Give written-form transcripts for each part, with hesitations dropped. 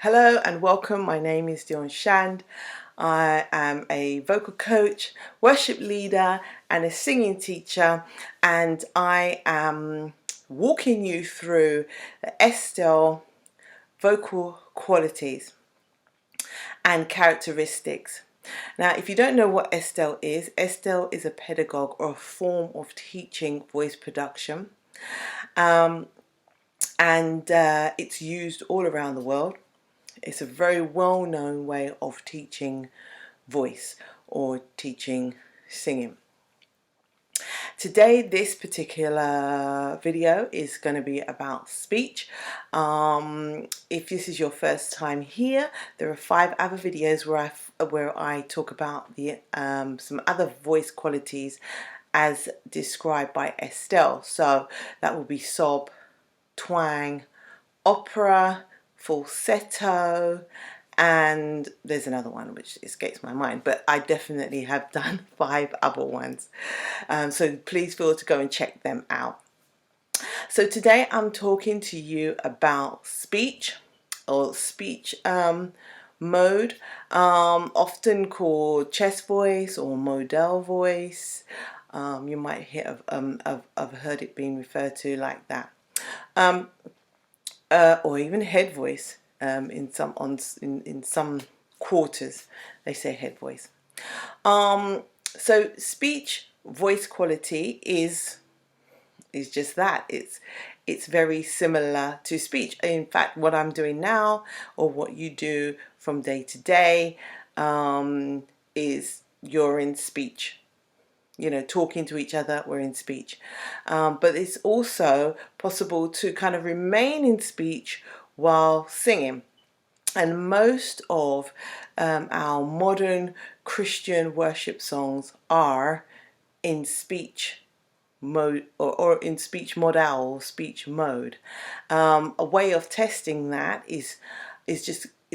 Hello and welcome. My name is Jo Estill. I am a vocal coach, worship leader, and a singing teacher, and I am walking you through the Estill vocal qualities and characteristics. Now, if you don't know what Estill is a pedagogue or a form of teaching voice production, and it's used all around the world. It's a very well-known way of teaching voice or teaching singing. Today, this particular video is going to be about speech. If this is your first time here, there are 5 other videos where I talk about the some other voice qualities as described by Estill. So that will be sob, twang, opera, falsetto, and there's another one which escapes my mind, but I definitely have done 5 other ones, so please feel to go and check them out. So today I'm talking to you about speech or speech mode, often called chest voice or modal voice. You might have heard it being referred to like that. Or even head voice. In some quarters they say head voice. So speech voice quality is just that. It's very similar to speech. In fact, what I'm doing now, or what you do from day to day, is you're in speech. You know, talking to each other, we're in speech. But it's also possible to kind of remain in speech while singing. And most of our modern Christian worship songs are in speech mode, or in speech modal, or speech mode. A way of testing that is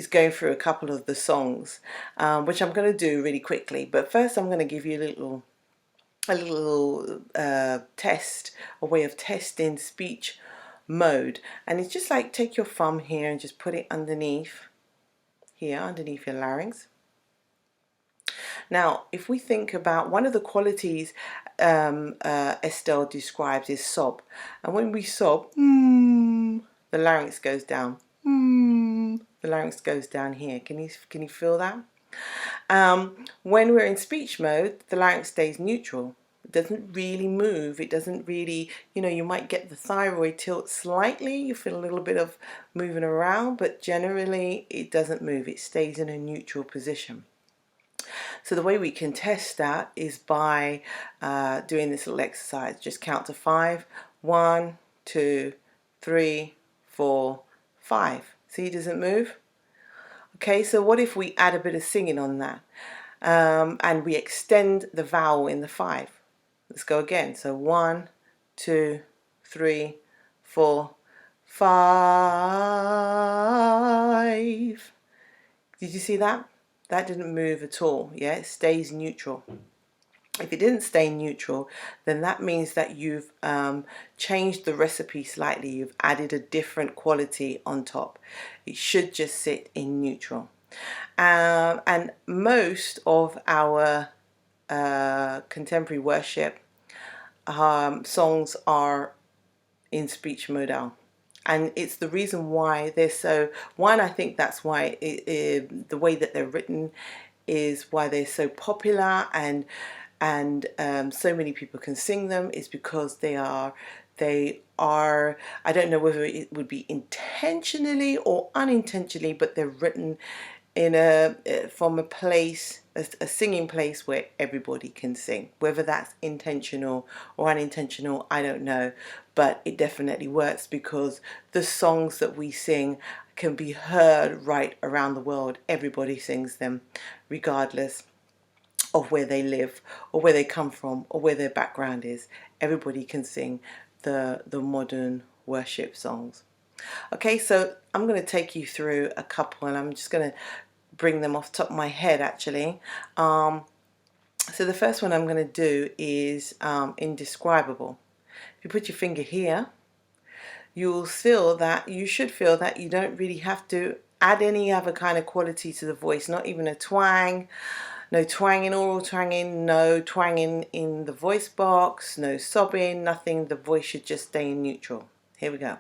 going through a couple of the songs, which I'm going to do really quickly. But first I'm going to give you a little test, a way of testing speech mode. And it's just like, take your thumb here and just put it underneath here, underneath your larynx. Now, if we think about one of the qualities Estill describes is sob. And when we sob, the larynx goes down. The larynx goes down here. Can you feel that? When we're in speech mode, the larynx stays neutral. It doesn't really move. It doesn't really, you might get the thyroid tilt slightly. You feel a little bit of moving around, but generally it doesn't move. It stays in a neutral position. So the way we can test that is by doing this little exercise. Just count to 5. 1, 2, 3, 4, 5. See, it doesn't move. Okay, so what if we add a bit of singing on that, and we extend the vowel in the 5? Let's go again. So 1, 2, 3, 4, 5. Did you see that? That didn't move at all. Yeah, it stays neutral. If it didn't stay neutral, then that means that you've changed the recipe slightly. You've added a different quality on top. It should just sit in neutral. And most of our contemporary worship songs are in speech modal. And it's the reason why they're so, I think that's why the way that they're written is why they're so popular, and so many people can sing them, is because they are, I don't know whether it would be intentionally or unintentionally, but they're written in from a place, a singing place where everybody can sing. Whether that's intentional or unintentional, I don't know, but it definitely works, because the songs that we sing can be heard right around the world. Everybody sings them, regardless of where they live or where they come from or where their background is. Everybody can sing the modern worship songs. Okay, so I'm going to take you through a couple, and I'm just going to bring them off the top of my head, actually. So the first one I'm going to do is indescribable. If you put your finger here, you should feel that you don't really have to add any other kind of quality to the voice, not even a twang. No twanging, oral twanging, no twanging in the voice box, no sobbing, nothing. The voice should just stay in neutral. Here we go.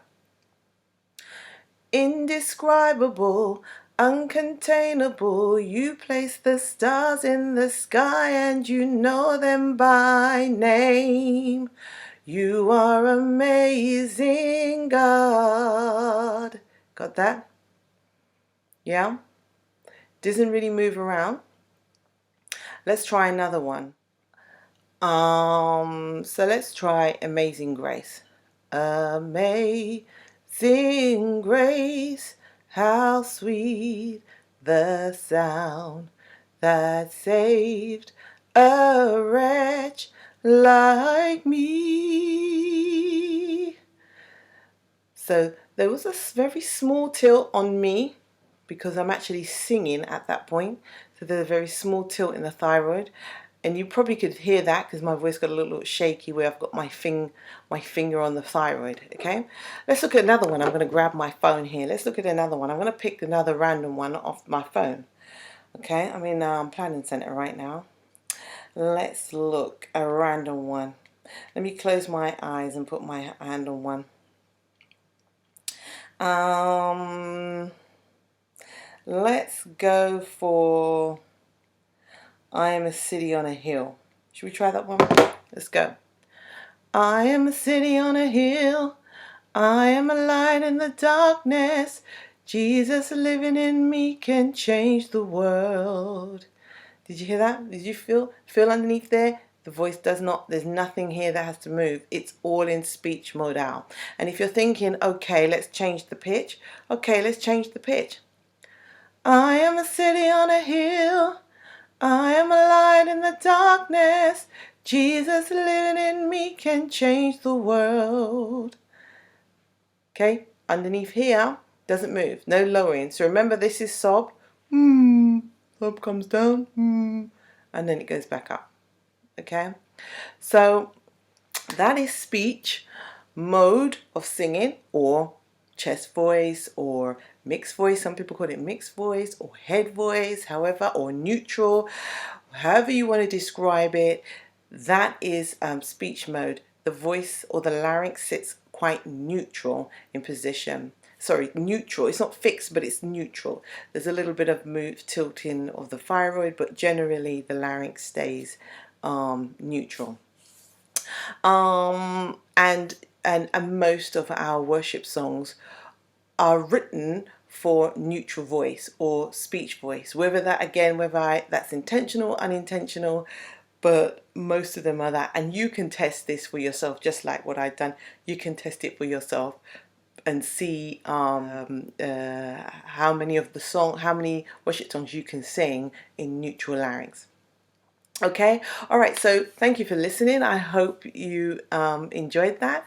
Indescribable, uncontainable, you place the stars in the sky and you know them by name. You are amazing, God. Got that? Yeah? Doesn't really move around. Let's try another one. So let's try Amazing Grace. Amazing grace, how sweet the sound that saved a wretch like me. So there was a very small tilt on me because I'm actually singing at that point. So there's a very small tilt in the thyroid. And you probably could hear that because my voice got a little shaky where I've got my finger on the thyroid. Okay, let's look at another one. I'm going to grab my phone here. Let's look at another one. I'm going to pick another random one off my phone. Okay, I'm in Planning Center right now. Let's look a random one. Let me close my eyes and put my hand on one. Let's go for I Am a City on a Hill. Should we try that one? Let's go. I am a city on a hill. I am a light in the darkness. Jesus living in me can change the world. Did you hear that? Did you feel underneath there? The voice does not, there's nothing here that has to move. It's all in speech modal. And if you're thinking, okay, let's change the pitch. Okay, let's change the pitch. I am a city on a hill. I am a light in the darkness. Jesus living in me can change the world. Okay, underneath here doesn't move, no lowering. So remember, this is sob. Sob comes down, and then it goes back up. Okay, so that is speech mode of singing, or chest voice, or mixed voice. Some people call it mixed voice or head voice, however, or neutral, however you want to describe it. That is speech mode. The voice or the larynx sits quite neutral in position. Sorry, neutral. It's not fixed, but it's neutral. There's a little bit of tilting of the thyroid, but generally the larynx stays neutral. And most of our worship songs are written for neutral voice or speech voice, whether that's intentional, unintentional, but most of them are that. And you can test this for yourself, just like what I've done. You can test it for yourself and see how many worship songs you can sing in neutral larynx. Okay, all right, so thank you for listening. I hope you enjoyed that.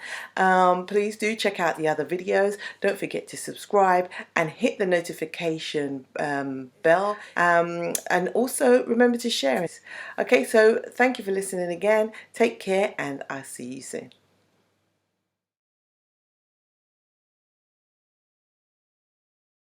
Please do check out the other videos. Don't forget to subscribe and hit the notification bell, and also remember to share it. Okay, so thank you for listening again. Take care, and I'll see you soon.